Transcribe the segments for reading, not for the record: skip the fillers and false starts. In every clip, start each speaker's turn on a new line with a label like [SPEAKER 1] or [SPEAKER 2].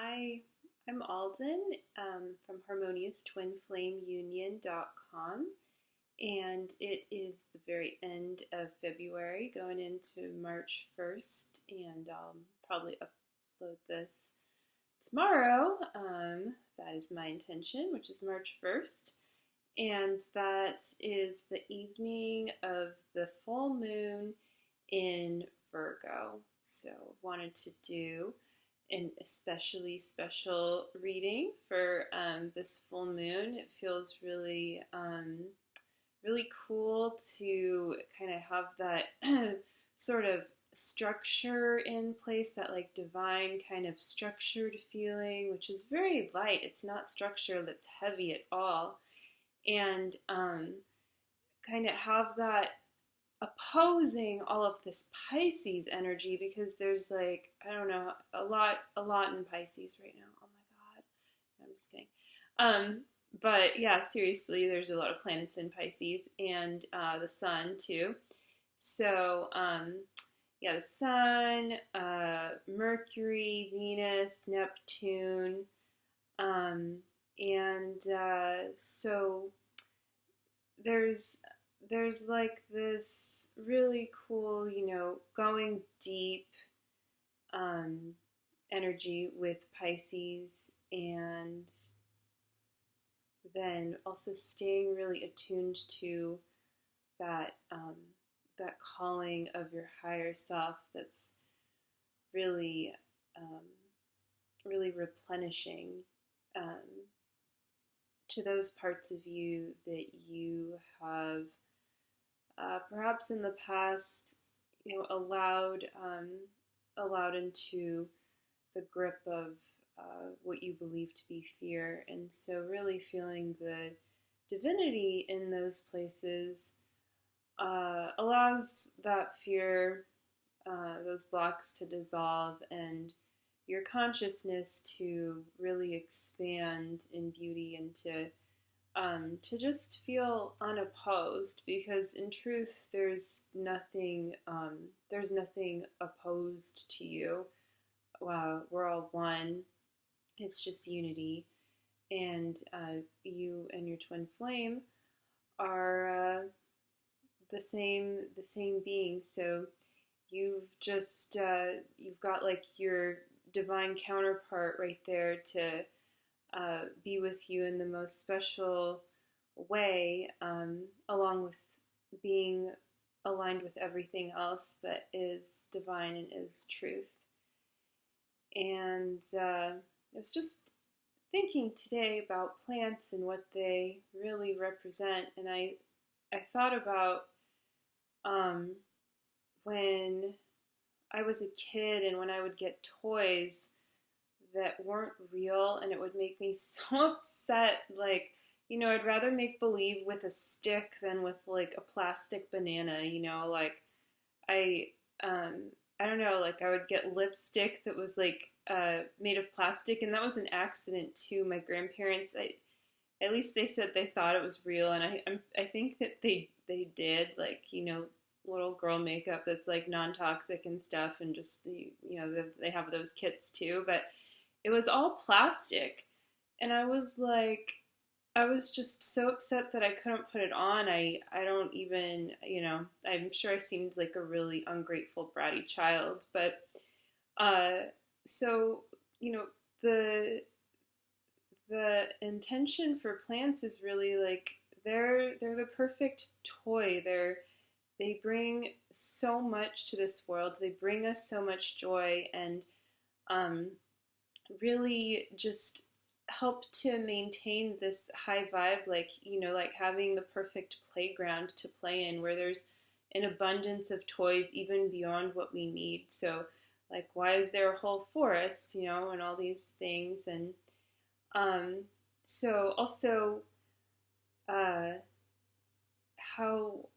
[SPEAKER 1] Hi, I'm Alden from harmonious-twin-flame-union.com, and it is the very end of February going into March 1st, and I'll probably upload this tomorrow. That is my intention, which is March 1st, and that is the evening of the full moon in Virgo. So wanted to do an especially special reading for this full moon. It feels really, really cool to kind of have that sort of structure in place, that like divine kind of structured feeling, which is very light. It's not structure that's heavy at all. And kind of have that opposing all of this Pisces energy, because there's like, I don't know, a lot in Pisces right now. Oh my God. I'm just kidding. But yeah, seriously, there's a lot of planets in Pisces, and the sun too. So yeah, the sun, Mercury, Venus, Neptune, and so there's like this really cool, going deep energy with Pisces, and then also staying really attuned to that that calling of your higher self that's really really replenishing to those parts of you that you have perhaps in the past, allowed into the grip of what you believe to be fear. And so really feeling the divinity in those places allows that fear, those blocks to dissolve, and your consciousness to really expand in beauty, and to just feel unopposed, because in truth there's nothing opposed to you. We're all one. It's just unity, and you and your twin flame are the same being. So you've just you've got like your divine counterpart right there to be with you in the most special way, along with being aligned with everything else that is divine and is truth. And I was just thinking today about plants and what they really represent, and I thought about when I was a kid, and when I would get toys that weren't real, and it would make me so upset. Like, I'd rather make believe with a stick than with like a plastic banana. Like I I don't know, like I would get lipstick that was like made of plastic, and that was an accident too. My grandparents, at least they said they thought it was real, and I think that they did, like, little girl makeup that's like non-toxic and stuff, and just they have those kits too, but it was all plastic. And I was just so upset that I couldn't put it on. I don't even, I'm sure I seemed like a really ungrateful, bratty child. But so, the intention for plants is really like they're the perfect toy. They bring so much to this world. They bring us so much joy, and really just help to maintain this high vibe, like, like having the perfect playground to play in, where there's an abundance of toys even beyond what we need. So like, why is there a whole forest, and all these things. And so also uh, how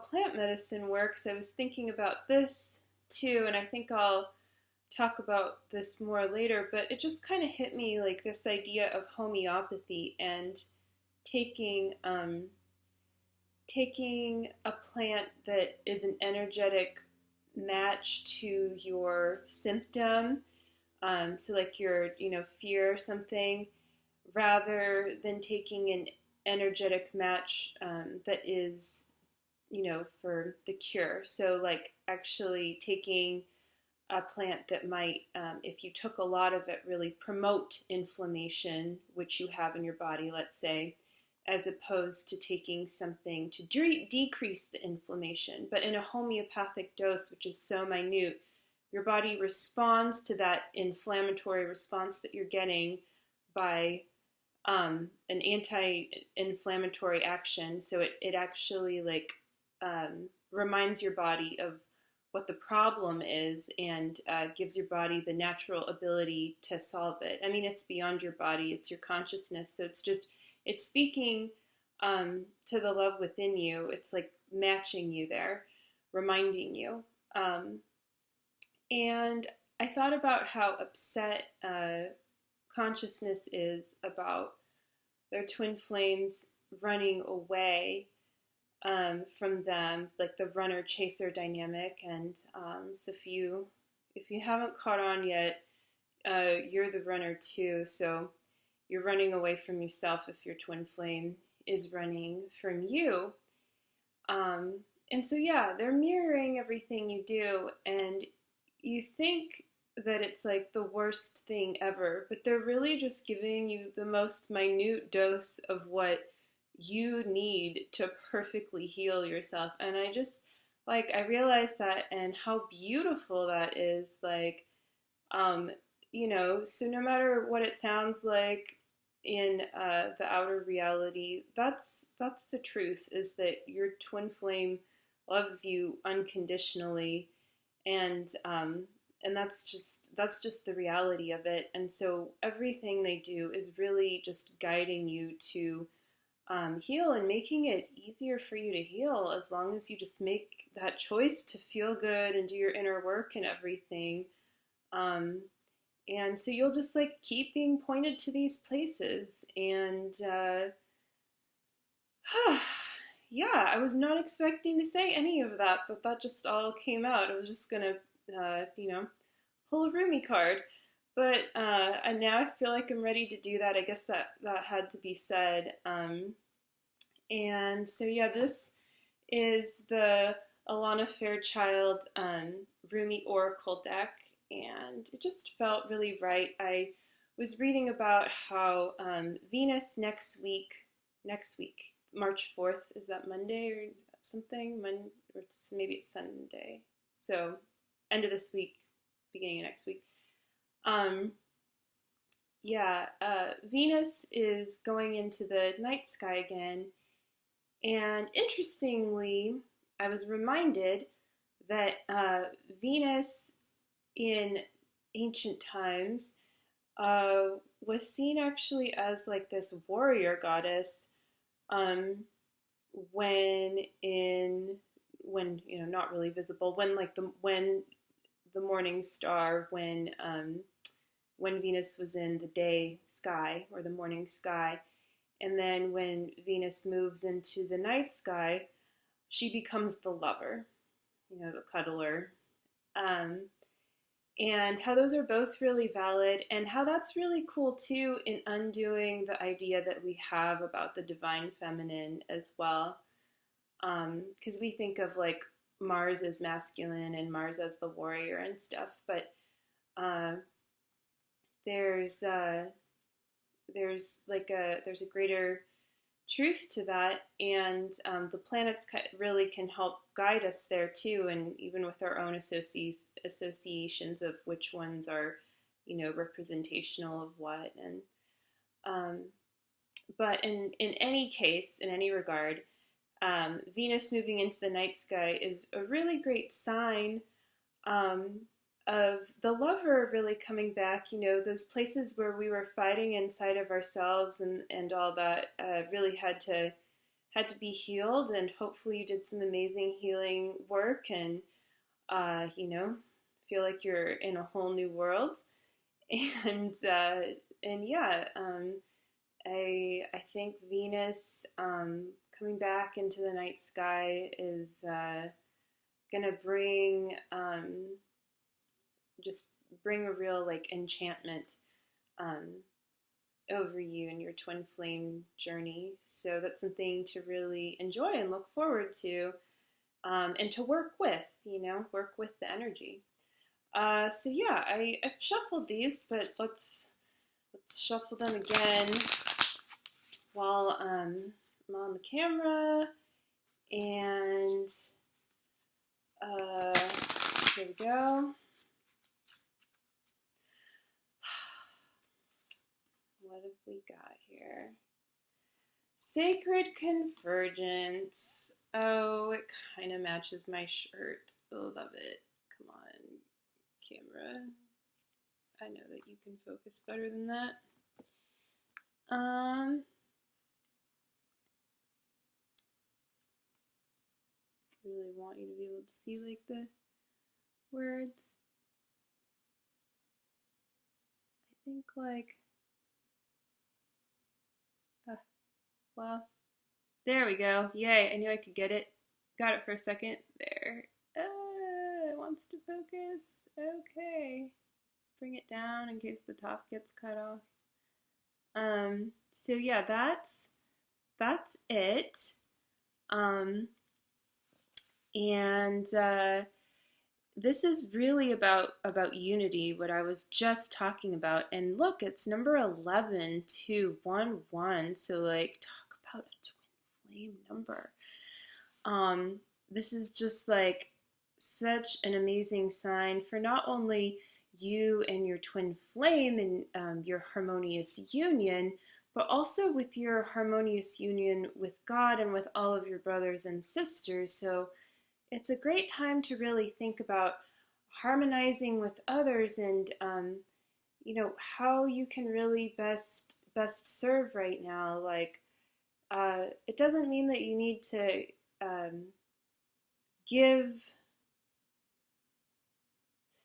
[SPEAKER 1] plant medicine works, I was thinking about this too, and I think I'll talk about this more later, but it just kind of hit me, like this idea of homeopathy, and taking taking a plant that is an energetic match to your symptom, So like your, fear something, rather than taking an energetic match that is, for the cure. So like actually taking a plant that might, if you took a lot of it, really promote inflammation, which you have in your body, let's say, as opposed to taking something to decrease the inflammation. But in a homeopathic dose, which is so minute, your body responds to that inflammatory response that you're getting by an anti-inflammatory action. So it actually reminds your body of what the problem is, and gives your body the natural ability to solve it. I mean, it's beyond your body, it's your consciousness. So it's speaking to the love within you. It's like matching you there, reminding you. And I thought about how upset consciousness is about their twin flames running away from them, like the runner chaser dynamic. And so if you haven't caught on yet, you're the runner too. So you're running away from yourself if your twin flame is running from you. And so yeah, they're mirroring everything you do, and you think that it's like the worst thing ever, but they're really just giving you the most minute dose of what you need to perfectly heal yourself. And I realized that, and how beautiful that is. So no matter what it sounds like in the outer reality, that's the truth, is that your twin flame loves you unconditionally, and that's just the reality of it. And so everything they do is really just guiding you to heal, and making it easier for you to heal, as long as you just make that choice to feel good and do your inner work and everything. And so you'll just keep being pointed to these places. And yeah, I was not expecting to say any of that, but that just all came out. I was just gonna, pull a Rumi card. But and now I feel like I'm ready to do that. I guess that had to be said. And so yeah, this is the Alana Fairchild Rumi Oracle deck, and it just felt really right. I was reading about how Venus next week, March 4th, is that Monday or something? Or maybe it's Sunday. So end of this week, beginning of next week. Venus is going into the night sky again. And interestingly, I was reminded that Venus in ancient times was seen actually as like this warrior goddess, when not really visible, when the morning star, when Venus was in the day sky or the morning sky. And then when Venus moves into the night sky, she becomes the lover, the cuddler. And how those are both really valid, and how that's really cool too in undoing the idea that we have about the divine feminine as well. Because we think of Mars as masculine and Mars as the warrior and stuff, but there's a greater truth to that, and the planets really can help guide us there too, and even with our own associations of which ones are, representational of what. And but in any case, in any regard, Venus moving into the night sky is a really great sign of the lover really coming back. Those places where we were fighting inside of ourselves and all that really had to be healed, and hopefully you did some amazing healing work, and feel like you're in a whole new world. And yeah, I think Venus coming back into the night sky is gonna bring just bring a real like enchantment over you in your twin flame journey. So that's something to really enjoy and look forward to, and to work with, work with the energy. So yeah, I've shuffled these, but let's shuffle them again while I'm on the camera. And here we go. What have we got here? Sacred Convergence. Oh, it kind of matches my shirt. Oh, love it. Come on, camera. I know that you can focus better than that. Really want you to be able to see like the words. I think like, well, there we go. Yay, I knew I could get it. Got it for a second. There. It wants to focus. Okay. Bring it down in case the top gets cut off. So yeah, that's it. And this is really about unity, what I was just talking about. And look, it's number 11 to 1-1. So like, talk about a twin flame number. This is just like such an amazing sign for not only you and your twin flame and your harmonious union, but also with your harmonious union with God and with all of your brothers and sisters. So it's a great time to really think about harmonizing with others and how you can really best serve right now. Like, it doesn't mean that you need to give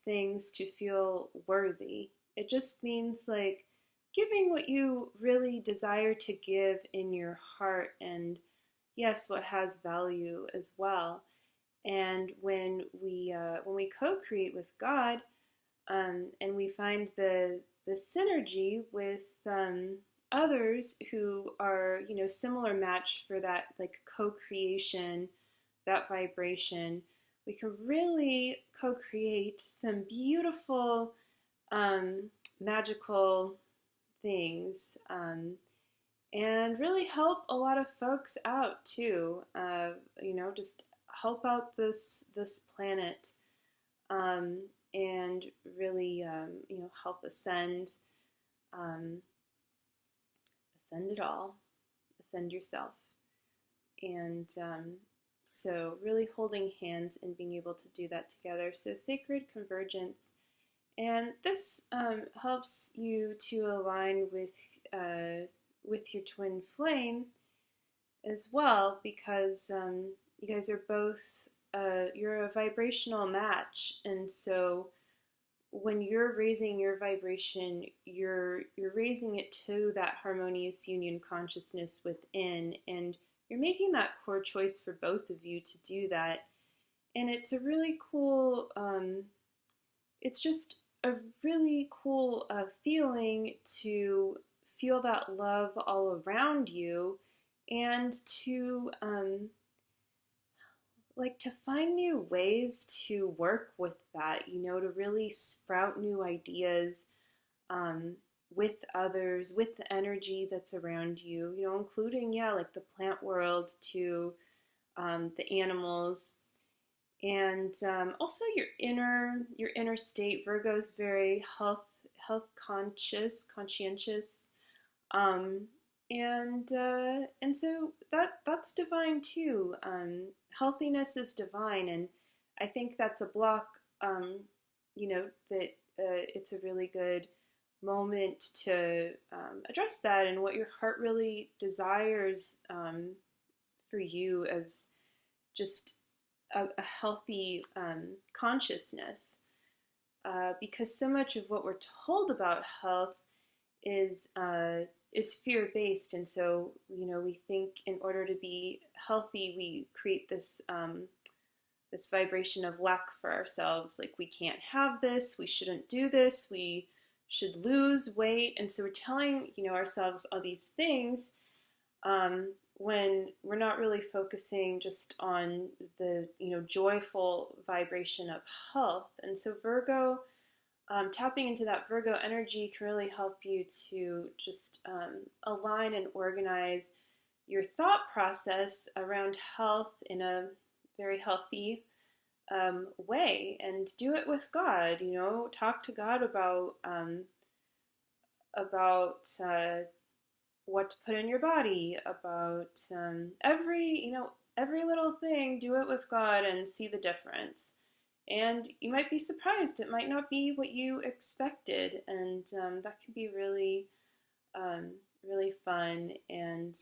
[SPEAKER 1] things to feel worthy. It just means like giving what you really desire to give in your heart, and yes, what has value as well. And when we co-create with God, and we find the synergy with others who are similar match for that like co-creation, that vibration, we can really co-create some beautiful magical things, and really help a lot of folks out too. Just help out this planet, and really help ascend it all, ascend yourself. And so really holding hands and being able to do that together. So sacred convergence. And this helps you to align with your twin flame as well, because you guys are both, you're a vibrational match. And so when you're raising your vibration, you're raising it to that harmonious union consciousness within, and you're making that core choice for both of you to do that. And it's a really cool, it's just a really cool feeling to feel that love all around you, and to to find new ways to work with that, to really sprout new ideas with others, with the energy that's around you, including, like the plant world to the animals. And also your inner state. Virgo's very health conscientious, and so that's divine too. Healthiness is divine, and I think that's a block. That it's a really good moment to address that, and what your heart really desires for you as just a healthy consciousness, because so much of what we're told about health is fear-based, and so we think in order to be healthy, we create this this vibration of lack for ourselves, like we can't have this, we shouldn't do this, we should lose weight. And so we're telling, ourselves all these things when we're not really focusing just on the, joyful vibration of health. And so Virgo, tapping into that Virgo energy can really help you to just align and organize your thought process around health in a very healthy way, and do it with God. Talk to God about what to put in your body, about every little thing. Do it with God and see the difference. And you might be surprised; it might not be what you expected, and that can be really, really fun. And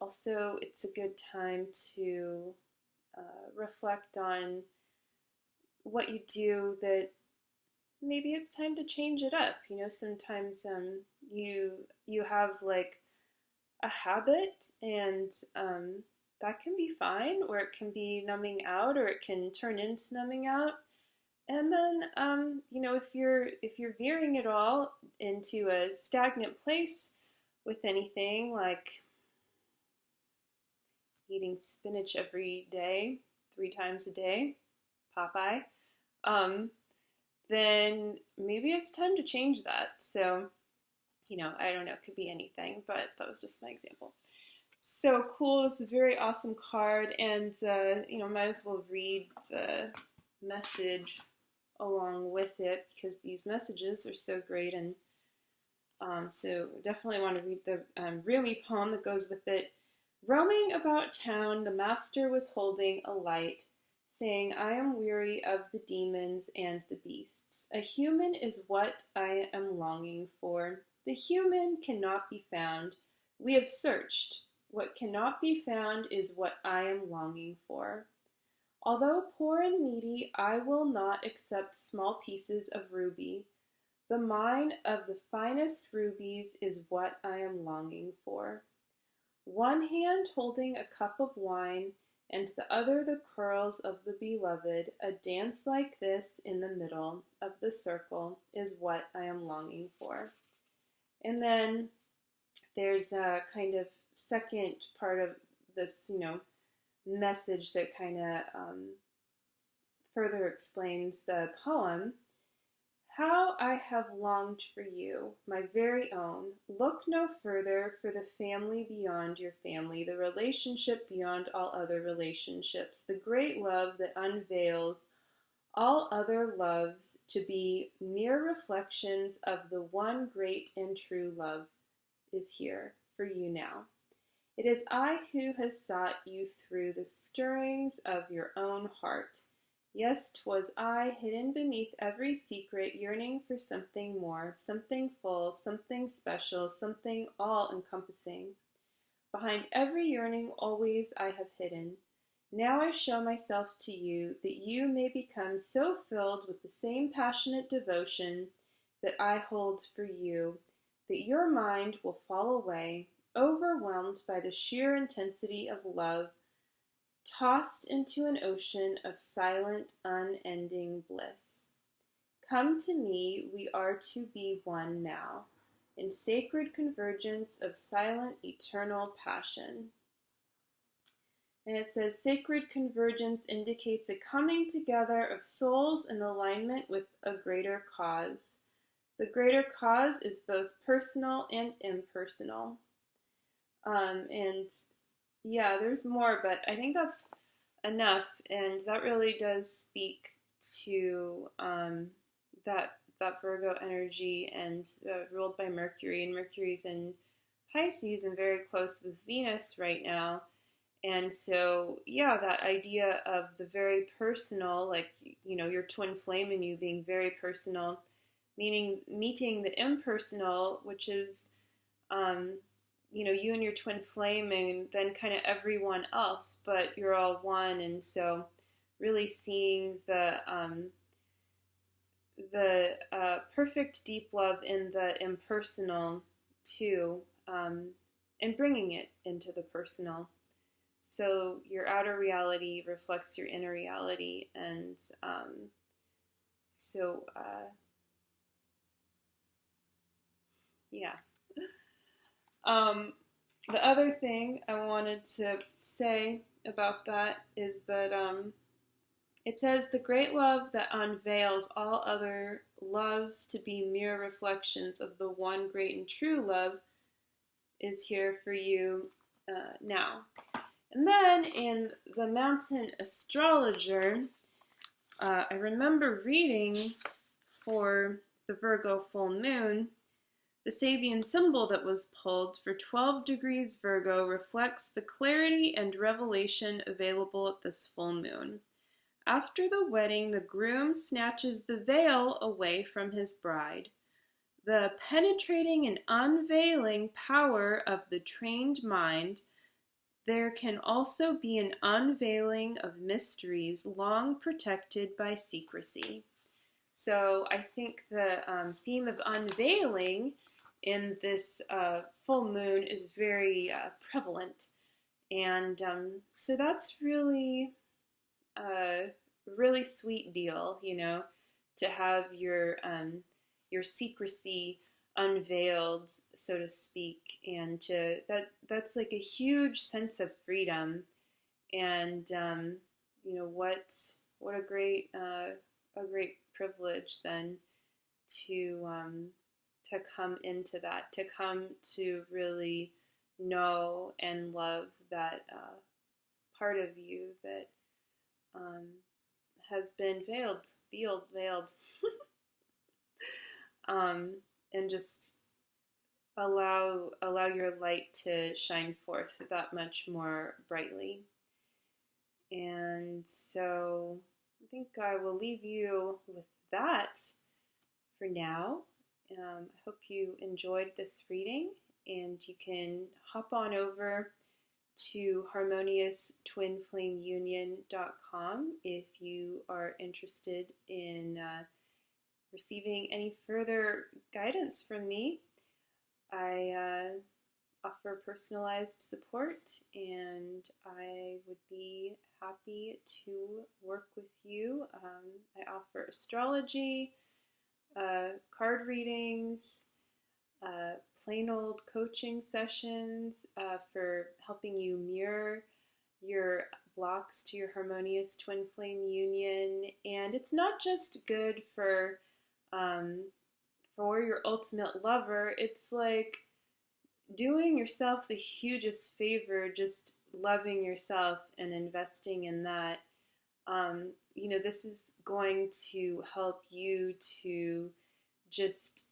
[SPEAKER 1] also it's a good time to reflect on what you do that maybe it's time to change it up. Sometimes you have like a habit, and that can be fine, or it can be numbing out, or it can turn into numbing out. And then if you're veering it all into a stagnant place with anything like eating spinach every day, 3 times a day, Popeye, then maybe it's time to change that. So, I don't know, it could be anything, but that was just my example. So cool, it's a very awesome card, and, might as well read the message along with it, because these messages are so great. And so definitely want to read the Rumi poem that goes with it. Roaming about town, the master was holding a light, saying, I am weary of the demons and the beasts. A human is what I am longing for. The human cannot be found. We have searched. What cannot be found is what I am longing for. Although poor and needy, I will not accept small pieces of ruby. The mine of the finest rubies is what I am longing for. One hand holding a cup of wine, and the other the curls of the beloved, a dance like this in the middle of the circle is what I am longing for. And then there's a kind of second part of this, message that kind of further explains the poem. How I have longed for you, my very own. Look no further for the family beyond your family, the relationship beyond all other relationships, the great love that unveils all other loves to be mere reflections of the one great and true love is here for you now. It is I who has sought you through the stirrings of your own heart. Yes, 'twas I, hidden beneath every secret, yearning for something more, something full, something special, something all-encompassing. Behind every yearning always I have hidden. Now I show myself to you, that you may become so filled with the same passionate devotion that I hold for you, that your mind will fall away, overwhelmed by the sheer intensity of love, tossed into an ocean of silent, unending bliss. Come to me, we are to be one now, in sacred convergence of silent, eternal passion. And it says, sacred convergence indicates a coming together of souls in alignment with a greater cause. The greater cause is both personal and impersonal. And yeah, there's more, but I think that's enough, and that really does speak to that Virgo energy, and ruled by Mercury, and Mercury's in Pisces and very close with Venus right now. And so, yeah, that idea of the very personal, like, your twin flame in you being very personal, meaning meeting the impersonal, which is, you and your twin flame, and then kind of everyone else, but you're all one. And so really seeing the perfect deep love in the impersonal too, and bringing it into the personal. so your outer reality reflects your inner reality, and so yeah. The other thing I wanted to say about that is that it says the great love that unveils all other loves to be mere reflections of the one great and true love is here for you now. And then in the Mountain Astrologer, I remember reading for the Virgo Full Moon, the Sabian symbol that was pulled for 12 degrees Virgo reflects the clarity and revelation available at this full moon. After the wedding, the groom snatches the veil away from his bride. The penetrating and unveiling power of the trained mind, there can also be an unveiling of mysteries long protected by secrecy. So I think the theme of unveiling in this full moon is very prevalent. And so that's really really sweet deal, you know, to have your secrecy unveiled, so to speak, and that's like a huge sense of freedom, and you know what a great privilege then to come into that, to come to really know and love that part of you that has been veiled, and just allow your light to shine forth that much more brightly. And so I think I will leave you with that for now. I hope you enjoyed this reading, and you can hop on over to harmonious-twin-flame-union.com if you are interested in receiving any further guidance from me. I offer personalized support, and I would be happy to work with you. I offer astrology, card readings, plain old coaching sessions for helping you mirror your blocks to your harmonious twin flame union. And it's not just good for your ultimate lover. It's like doing yourself the hugest favor, just loving yourself and investing in that. You know, this is going to help you to just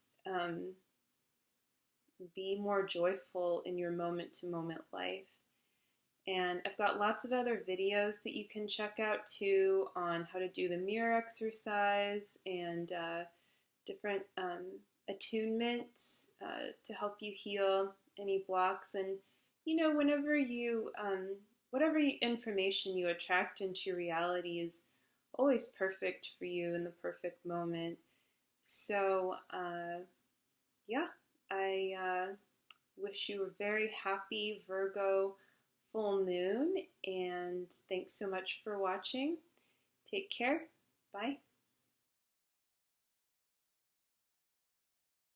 [SPEAKER 1] be more joyful in your moment-to-moment life. And I've got lots of other videos that you can check out too on how to do the mirror exercise and different attunements to help you heal any blocks. And you know, whenever you whatever information you attract into your reality is always perfect for you in the perfect moment. So yeah, I wish you a very happy Virgo full moon, and thanks so much for watching. Take care. Bye.